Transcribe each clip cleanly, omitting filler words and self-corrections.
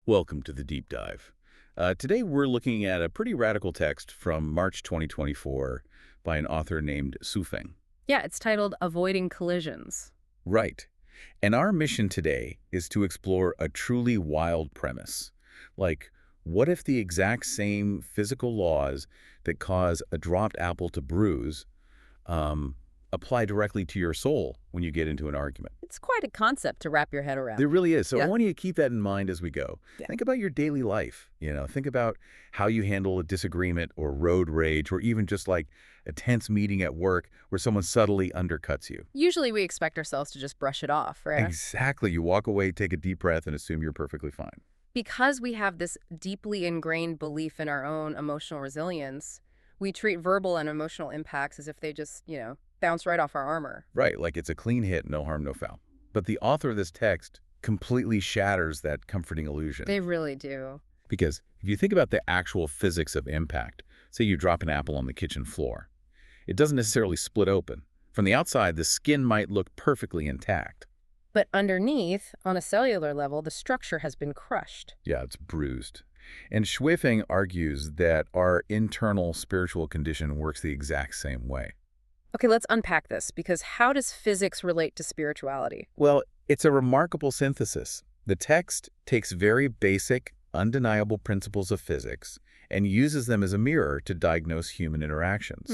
Welcome to the deep dive. Today we're looking at a pretty radical text from March 2024 by an author named Su Feng. Yeah, it's titled Avoiding Collisions. Right. And our mission today is to explore a truly wild premise. Like, what if the exact same physical laws that cause a dropped apple to bruise apply directly to your soul when you get into an argument? It's quite a concept to wrap your head around. There really is. So I Yeah. want you to keep that in mind as we go. Yeah. Think about your daily life. Think about how you handle a disagreement or road rage or even just like a tense meeting at work where someone subtly undercuts you. Usually we expect ourselves to just brush it off, right? Exactly. You walk away, take a deep breath, and assume you're perfectly fine. Because we have this deeply ingrained belief in our own emotional resilience, we treat verbal and emotional impacts as if they just, bounce right off our armor. Right, like it's a clean hit, no harm, no foul. But the author of this text completely shatters that comforting illusion. They really do. Because if you think about the actual physics of impact, say you drop an apple on the kitchen floor, it doesn't necessarily split open. From the outside, the skin might look perfectly intact. But underneath, on a cellular level, the structure has been crushed. Yeah, it's bruised. And Shui Feng argues that our internal spiritual condition works the exact same way. Okay, let's unpack this, because how does physics relate to spirituality? Well, it's a remarkable synthesis. The text takes very basic, undeniable principles of physics and uses them as a mirror to diagnose human interactions.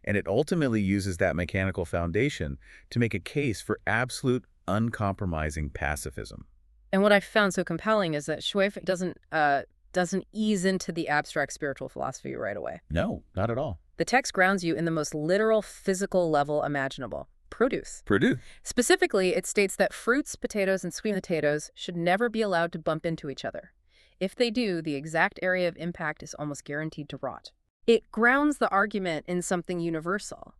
And it ultimately uses that mechanical foundation to make a case for absolute, uncompromising pacifism. And what I found so compelling is that Shui doesn't ease into the abstract spiritual philosophy right away. No, not at all. The text grounds you in the most literal physical level imaginable: produce. Specifically, it states that fruits, potatoes, and sweet potatoes should never be allowed to bump into each other. If they do, the exact area of impact is almost guaranteed to rot. It grounds the argument in something universal.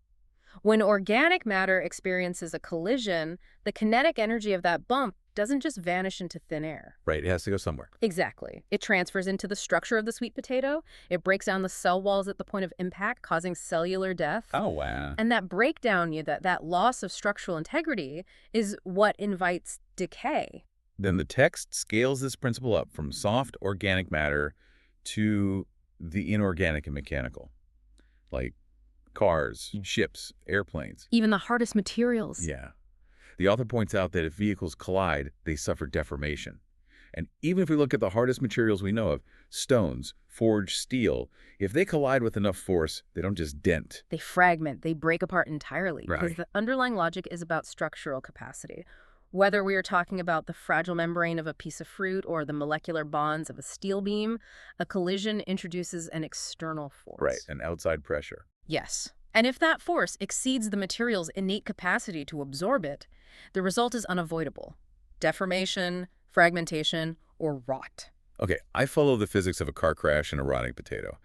When organic matter experiences a collision, the kinetic energy of that bump doesn't just vanish into thin air. Right, it has to go somewhere. Exactly. It transfers into the structure of the sweet potato. It breaks down the cell walls at the point of impact, causing cellular death. Oh, wow. And that breakdown, that loss of structural integrity, is what invites decay. Then the text scales this principle up from soft organic matter to the inorganic and mechanical, like cars, ships, airplanes. Even the hardest materials. Yeah. The author points out that if vehicles collide, they suffer deformation. And even if we look at the hardest materials we know of, stones, forged steel, if they collide with enough force, they don't just dent. They fragment, they break apart entirely. Right. Because the underlying logic is about structural capacity. Whether we are talking about the fragile membrane of a piece of fruit or the molecular bonds of a steel beam, a collision introduces an external force. Right, an outside pressure. Yes. And if that force exceeds the material's innate capacity to absorb it, the result is unavoidable: deformation, fragmentation, or rot. Okay, I follow the physics of a car crash and a rotting potato.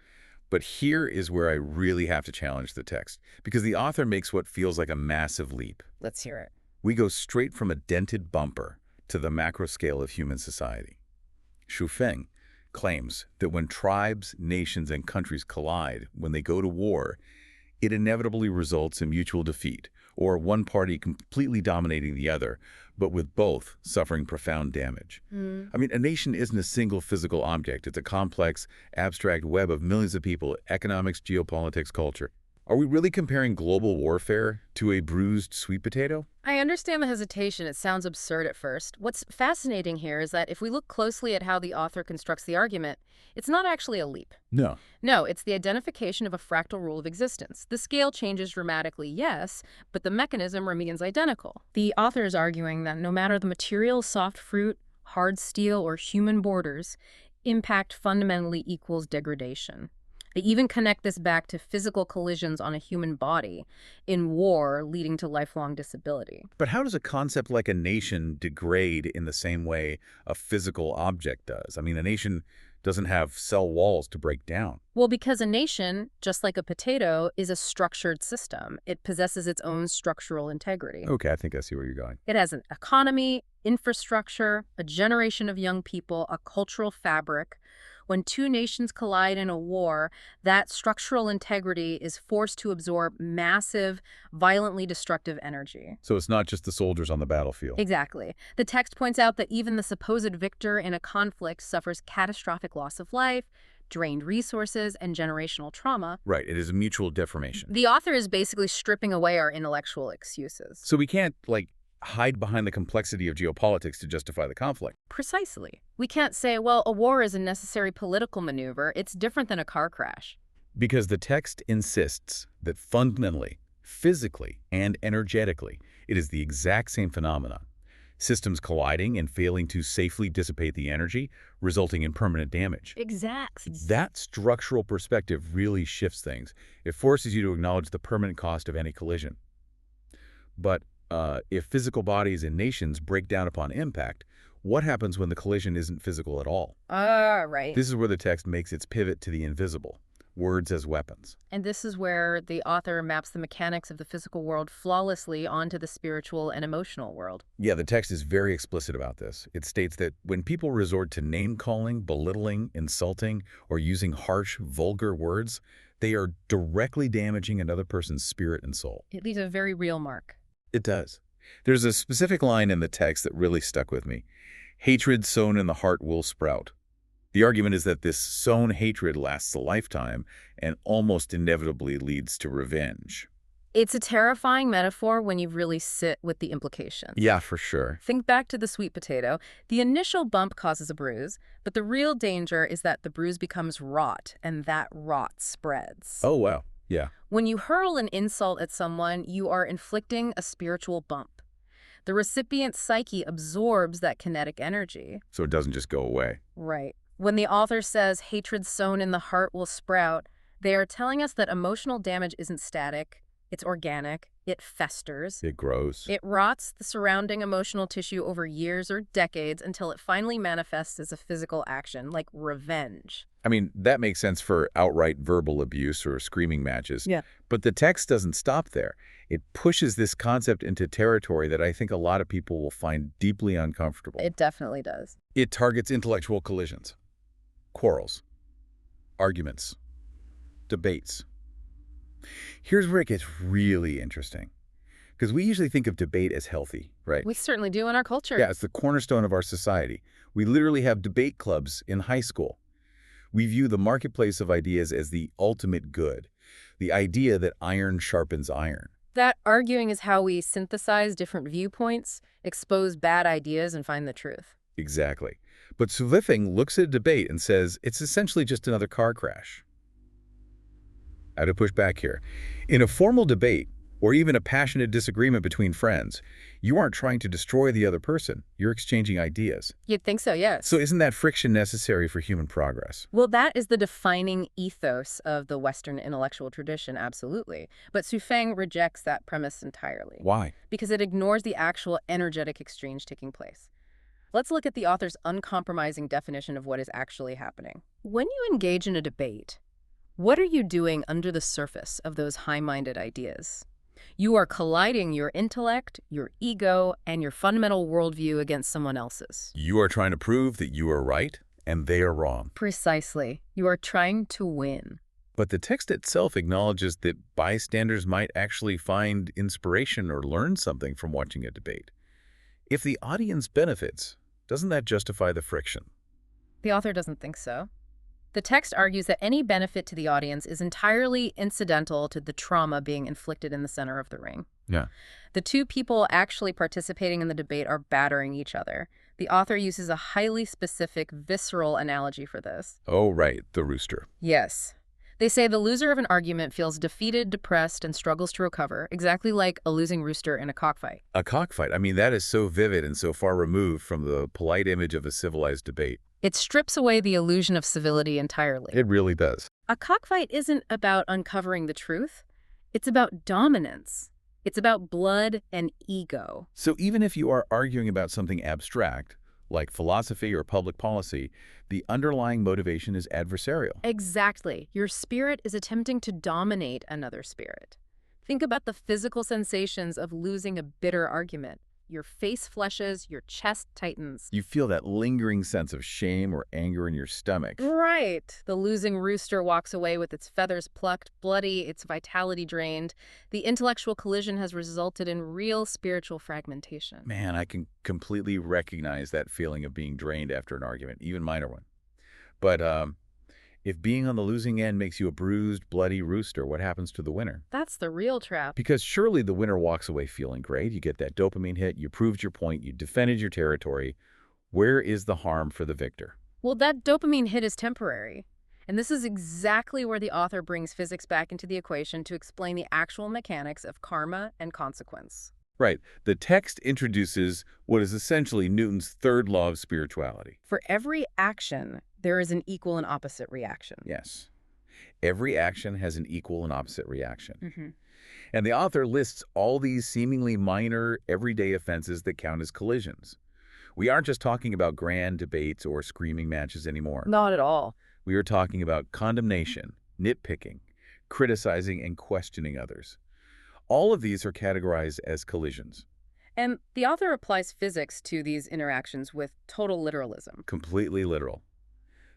But here is where I really have to challenge the text, because the author makes what feels like a massive leap. Let's hear it. We go straight from a dented bumper to the macro scale of human society. Shu Feng claims that when tribes, nations, and countries collide, when they go to war, it inevitably results in mutual defeat, or one party completely dominating the other, but with both suffering profound damage. I mean, a nation isn't a single physical object. It's a complex, abstract web of millions of people: economics, geopolitics, culture. Are we really comparing global warfare to a bruised sweet potato? I understand the hesitation. It sounds absurd at first. What's fascinating here is that if we look closely at how the author constructs the argument, it's not actually a leap. No. No, it's the identification of a fractal rule of existence. The scale changes dramatically, yes, but the mechanism remains identical. The author is arguing that no matter the material, soft fruit, hard steel, or human borders, impact fundamentally equals degradation. They even connect this back to physical collisions on a human body in war, leading to lifelong disability. But how does a concept like a nation degrade in the same way a physical object does? I mean, a nation doesn't have cell walls to break down. Well, because a nation, just like a potato, is a structured system. It possesses its own structural integrity. Okay, I think I see where you're going. It has an economy, infrastructure, a generation of young people, a cultural fabric. When two nations collide in a war, that structural integrity is forced to absorb massive, violently destructive energy. So it's not just the soldiers on the battlefield. Exactly. The text points out that even the supposed victor in a conflict suffers catastrophic loss of life, drained resources, and generational trauma. Right, it is a mutual deformation. The author is basically stripping away our intellectual excuses. So we can't, hide behind the complexity of geopolitics to justify the conflict. Precisely. We can't say, well, a war is a necessary political maneuver. It's different than a car crash. Because the text insists that fundamentally, physically, and energetically, it is the exact same phenomenon. Systems colliding and failing to safely dissipate the energy, resulting in permanent damage. Exactly. That structural perspective really shifts things. It forces you to acknowledge the permanent cost of any collision. But if physical bodies and nations break down upon impact, what happens when the collision isn't physical at all? Right. This is where the text makes its pivot to the invisible. Words as weapons. And this is where the author maps the mechanics of the physical world flawlessly onto the spiritual and emotional world. Yeah, the text is very explicit about this. It states that when people resort to name-calling, belittling, insulting, or using harsh, vulgar words, they are directly damaging another person's spirit and soul. It leaves a very real mark. It does. There's a specific line in the text that really stuck with me. Hatred sown in the heart will sprout. The argument is that this sown hatred lasts a lifetime and almost inevitably leads to revenge. It's a terrifying metaphor when you really sit with the implications. Yeah, for sure. Think back to the sweet potato. The initial bump causes a bruise, but the real danger is that the bruise becomes rot, and that rot spreads. Oh, wow. Yeah. When you hurl an insult at someone, you are inflicting a spiritual bump. The recipient's psyche absorbs that kinetic energy. So it doesn't just go away. Right. When the author says hatred sown in the heart will sprout, they are telling us that emotional damage isn't static, it's organic, it festers. It grows. It rots the surrounding emotional tissue over years or decades until it finally manifests as a physical action, like revenge. I mean, that makes sense for outright verbal abuse or screaming matches. Yeah. But the text doesn't stop there. It pushes this concept into territory that I think a lot of people will find deeply uncomfortable. It definitely does. It targets intellectual collisions, quarrels, arguments, debates. Here's where it gets really interesting. Because we usually think of debate as healthy, right? We certainly do in our culture. Yeah, it's the cornerstone of our society. We literally have debate clubs in high school. We view the marketplace of ideas as the ultimate good, the idea that iron sharpens iron. That arguing is how we synthesize different viewpoints, expose bad ideas, and find the truth. Exactly. But Lifechanyuan looks at a debate and says it's essentially just another car crash. I have to push back here. In a formal debate, or even a passionate disagreement between friends, you aren't trying to destroy the other person. You're exchanging ideas. You'd think so, yes. So isn't that friction necessary for human progress? Well, that is the defining ethos of the Western intellectual tradition, absolutely. But Lifechanyuan rejects that premise entirely. Why? Because it ignores the actual energetic exchange taking place. Let's look at the author's uncompromising definition of what is actually happening. When you engage in a debate, what are you doing under the surface of those high-minded ideas? You are colliding your intellect, your ego, and your fundamental worldview against someone else's. You are trying to prove that you are right and they are wrong. Precisely. You are trying to win. But the text itself acknowledges that bystanders might actually find inspiration or learn something from watching a debate. If the audience benefits, doesn't that justify the friction? The author doesn't think so. The text argues that any benefit to the audience is entirely incidental to the trauma being inflicted in the center of the ring. Yeah. The two people actually participating in the debate are battering each other. The author uses a highly specific, visceral analogy for this. Oh, right, the rooster. Yes. They say the loser of an argument feels defeated, depressed, and struggles to recover, exactly like a losing rooster in a cockfight. A cockfight. I mean, that is so vivid and so far removed from the polite image of a civilized debate. It strips away the illusion of civility entirely. It really does. A cockfight isn't about uncovering the truth. It's about dominance. It's about blood and ego. So even if you are arguing about something abstract, like philosophy or public policy, the underlying motivation is adversarial. Exactly. Your spirit is attempting to dominate another spirit. Think about the physical sensations of losing a bitter argument. Your face flushes, your chest tightens. You feel that lingering sense of shame or anger in your stomach. Right. The losing rooster walks away with its feathers plucked, bloody, its vitality drained. The intellectual collision has resulted in real spiritual fragmentation. Man, I can completely recognize that feeling of being drained after an argument, even minor one. But if being on the losing end makes you a bruised, bloody rooster, what happens to the winner? That's the real trap. Because surely the winner walks away feeling great. You get that dopamine hit, you proved your point, you defended your territory. Where is the harm for the victor? Well, that dopamine hit is temporary. And this is exactly where the author brings physics back into the equation to explain the actual mechanics of karma and consequence. Right. The text introduces what is essentially Newton's third law of spirituality. For every action, there is an equal and opposite reaction. Yes. Every action has an equal and opposite reaction. Mm-hmm. And the author lists all these seemingly minor, everyday offenses that count as collisions. We aren't just talking about grand debates or screaming matches anymore. Not at all. We are talking about condemnation, nitpicking, criticizing, and questioning others. All of these are categorized as collisions. And the author applies physics to these interactions with total literalism. Completely literal.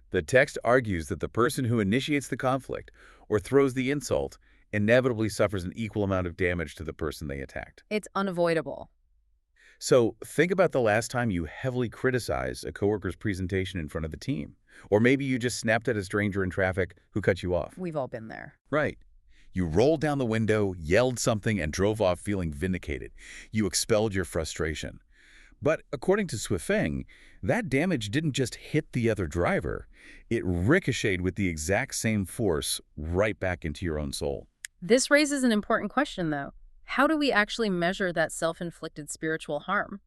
The text argues that the person who initiates the conflict or throws the insult inevitably suffers an equal amount of damage to the person they attacked. It's unavoidable. So think about the last time you heavily criticized a coworker's presentation in front of the team. Or maybe you just snapped at a stranger in traffic who cut you off. We've all been there. Right. You rolled down the window, yelled something, and drove off feeling vindicated. You expelled your frustration. But according to Swifeng, that damage didn't just hit the other driver. It ricocheted with the exact same force right back into your own soul. This raises an important question, though. How do we actually measure that self-inflicted spiritual harm?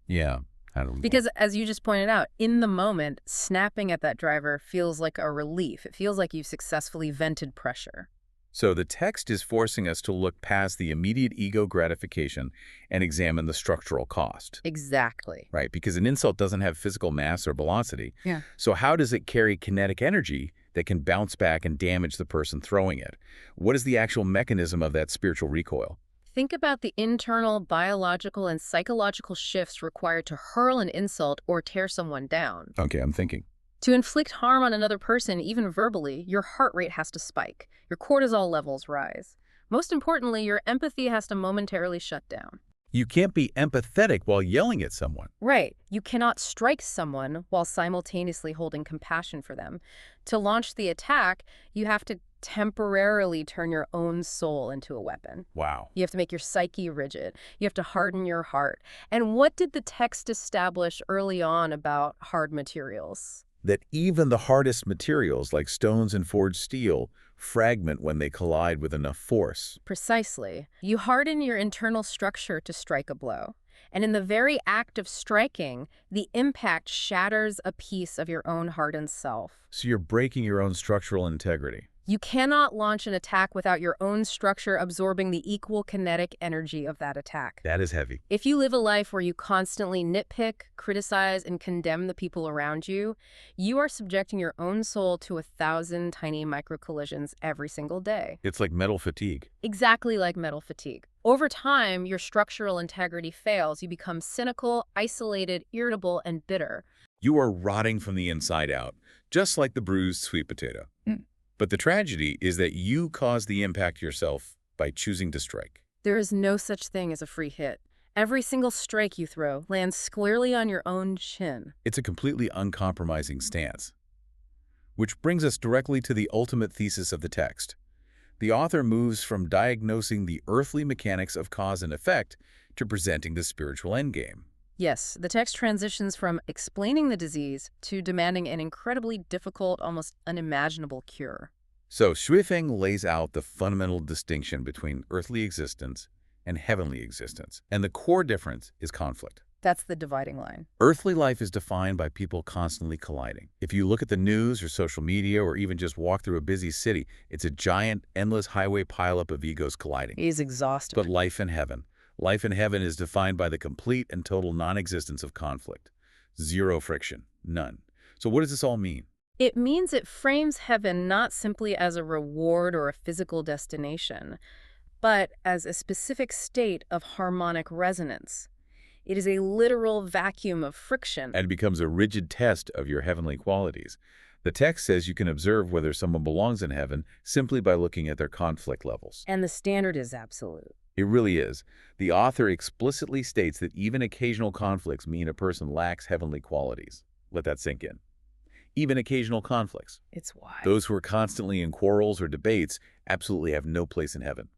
Yeah, how do we? Because as you just pointed out, in the moment, snapping at that driver feels like a relief. It feels like you've successfully vented pressure. So the text is forcing us to look past the immediate ego gratification and examine the structural cost. Exactly. Right, because an insult doesn't have physical mass or velocity. Yeah. So how does it carry kinetic energy that can bounce back and damage the person throwing it? What is the actual mechanism of that spiritual recoil? Think about the internal biological and psychological shifts required to hurl an insult or tear someone down. Okay, I'm thinking. To inflict harm on another person, even verbally, your heart rate has to spike. Your cortisol levels rise. Most importantly, your empathy has to momentarily shut down. You can't be empathetic while yelling at someone. Right. You cannot strike someone while simultaneously holding compassion for them. To launch the attack, you have to temporarily turn your own soul into a weapon. Wow. You have to make your psyche rigid. You have to harden your heart. And what did the text establish early on about hard materials? That even the hardest materials, like stones and forged steel, fragment when they collide with enough force. Precisely. You harden your internal structure to strike a blow. And in the very act of striking, the impact shatters a piece of your own hardened self. So you're breaking your own structural integrity. You cannot launch an attack without your own structure absorbing the equal kinetic energy of that attack. That is heavy. If you live a life where you constantly nitpick, criticize, and condemn the people around you, you are subjecting your own soul to 1,000 tiny micro-collisions every single day. It's like metal fatigue. Exactly like metal fatigue. Over time, your structural integrity fails. You become cynical, isolated, irritable, and bitter. You are rotting from the inside out, just like the bruised sweet potato. But the tragedy is that you cause the impact yourself by choosing to strike. There is no such thing as a free hit. Every single strike you throw lands squarely on your own chin. It's a completely uncompromising stance. Which brings us directly to the ultimate thesis of the text. The author moves from diagnosing the earthly mechanics of cause and effect to presenting the spiritual endgame. Yes, the text transitions from explaining the disease to demanding an incredibly difficult, almost unimaginable cure. So Swifeng lays out the fundamental distinction between earthly existence and heavenly existence, and the core difference is conflict. That's the dividing line. Earthly life is defined by people constantly colliding. If you look at the news or social media or even just walk through a busy city, it's a giant, endless highway pileup of egos colliding. He's exhausted. But life in heaven is defined by the complete and total non-existence of conflict. Zero friction. None. So what does this all mean? It means it frames heaven not simply as a reward or a physical destination, but as a specific state of harmonic resonance. It is a literal vacuum of friction. And becomes a rigid test of your heavenly qualities. The text says you can observe whether someone belongs in heaven simply by looking at their conflict levels. And the standard is absolute. It really is. The author explicitly states that even occasional conflicts mean a person lacks heavenly qualities. Let that sink in. Even occasional conflicts. It's why. Those who are constantly in quarrels or debates absolutely have no place in heaven.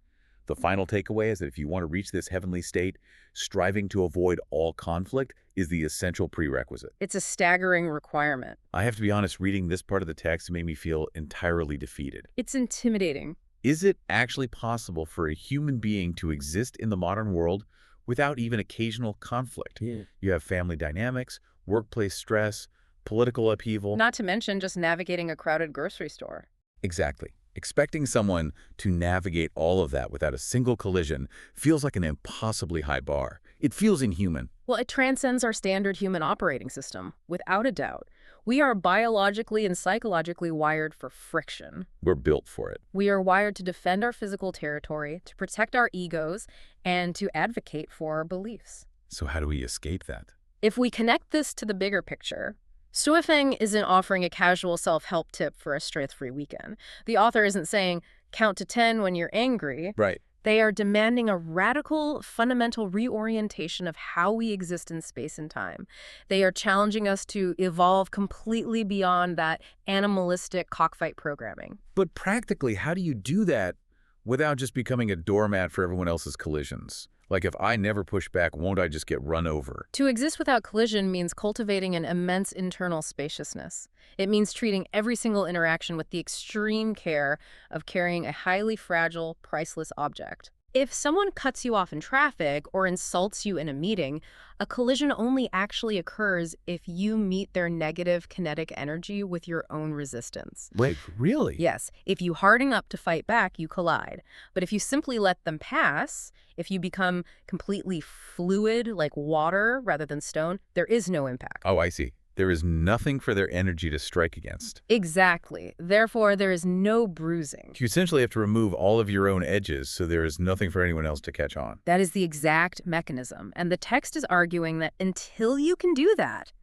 The final takeaway is that if you want to reach this heavenly state, striving to avoid all conflict is the essential prerequisite. It's a staggering requirement. I have to be honest, reading this part of the text made me feel entirely defeated. It's intimidating. Is it actually possible for a human being to exist in the modern world without even occasional conflict? Yeah. You have family dynamics, workplace stress, political upheaval. Not to mention just navigating a crowded grocery store. Exactly. Expecting someone to navigate all of that without a single collision feels like an impossibly high bar. It feels inhuman. Well, it transcends our standard human operating system, without a doubt. We are biologically and psychologically wired for friction. We're built for it. We are wired to defend our physical territory, to protect our egos, and to advocate for our beliefs. So how do we escape that? If we connect this to the bigger picture, Lifechanyuan isn't offering a casual self-help tip for a stress-free weekend. The author isn't saying, count to 10 when you're angry. Right. They are demanding a radical, fundamental reorientation of how we exist in space and time. They are challenging us to evolve completely beyond that animalistic cockfight programming. But practically, how do you do that without just becoming a doormat for everyone else's collisions? Like, if I never push back, won't I just get run over? To exist without collision means cultivating an immense internal spaciousness. It means treating every single interaction with the extreme care of carrying a highly fragile, priceless object. If someone cuts you off in traffic or insults you in a meeting, a collision only actually occurs if you meet their negative kinetic energy with your own resistance. Wait, really? Yes. If you harden up to fight back, you collide. But if you simply let them pass, if you become completely fluid like water rather than stone, there is no impact. Oh, I see. There is nothing for their energy to strike against. Exactly. Therefore, there is no bruising. You essentially have to remove all of your own edges, so there is nothing for anyone else to catch on. That is the exact mechanism. And the text is arguing that until you can do that,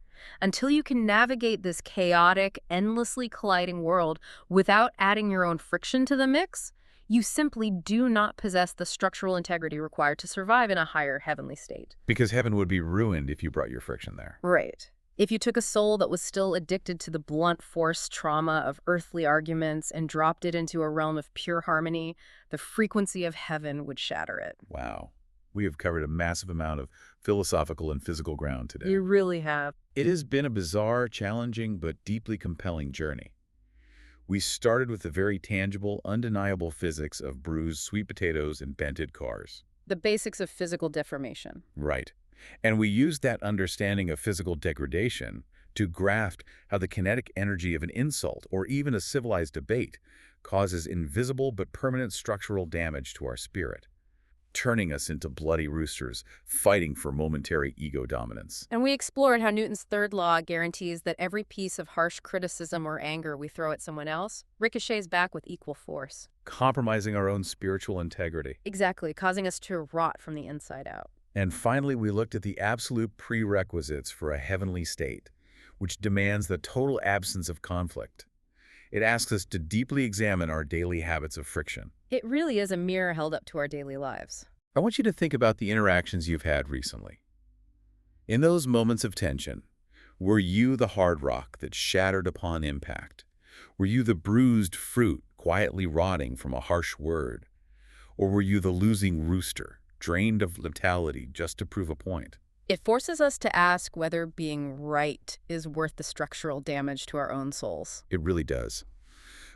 until you can navigate this chaotic, endlessly colliding world without adding your own friction to the mix, you simply do not possess the structural integrity required to survive in a higher heavenly state. Because heaven would be ruined if you brought your friction there. Right. If you took a soul that was still addicted to the blunt force trauma of earthly arguments and dropped it into a realm of pure harmony, the frequency of heaven would shatter it. Wow. We have covered a massive amount of philosophical and physical ground today. You really have. It has been a bizarre, challenging, but deeply compelling journey. We started with the very tangible, undeniable physics of bruised sweet potatoes and bented cars. The basics of physical deformation. Right. And we used that understanding of physical degradation to grasp how the kinetic energy of an insult or even a civilized debate causes invisible but permanent structural damage to our spirit, turning us into bloody roosters fighting for momentary ego dominance. And we explored how Newton's third law guarantees that every piece of harsh criticism or anger we throw at someone else ricochets back with equal force. Compromising our own spiritual integrity. Exactly, causing us to rot from the inside out. And finally, we looked at the absolute prerequisites for a heavenly state, which demands the total absence of conflict. It asks us to deeply examine our daily habits of friction. It really is a mirror held up to our daily lives. I want you to think about the interactions you've had recently. In those moments of tension, were you the hard rock that shattered upon impact? Were you the bruised fruit quietly rotting from a harsh word? Or were you the losing rooster, drained of vitality just to prove a point? It forces us to ask whether being right is worth the structural damage to our own souls. It really does.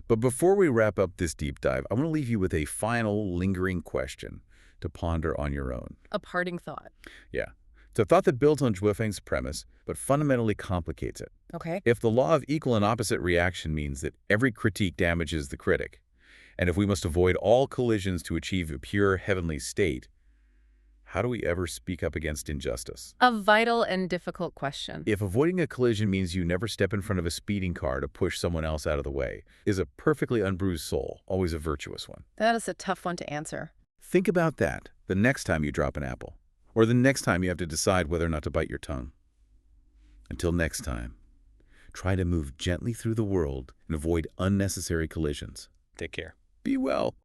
But before we wrap up this deep dive, I want to leave you with a final lingering question to ponder on your own. A parting thought. Yeah. It's a thought that builds on Zhuofeng's premise, but fundamentally complicates it. Okay. If the law of equal and opposite reaction means that every critique damages the critic, and if we must avoid all collisions to achieve a pure heavenly state, how do we ever speak up against injustice? A vital and difficult question. If avoiding a collision means you never step in front of a speeding car to push someone else out of the way, is a perfectly unbruised soul always a virtuous one? That is a tough one to answer. Think about that the next time you drop an apple. or the next time you have to decide whether or not to bite your tongue. Until next time, try to move gently through the world and avoid unnecessary collisions. Take care. Be well.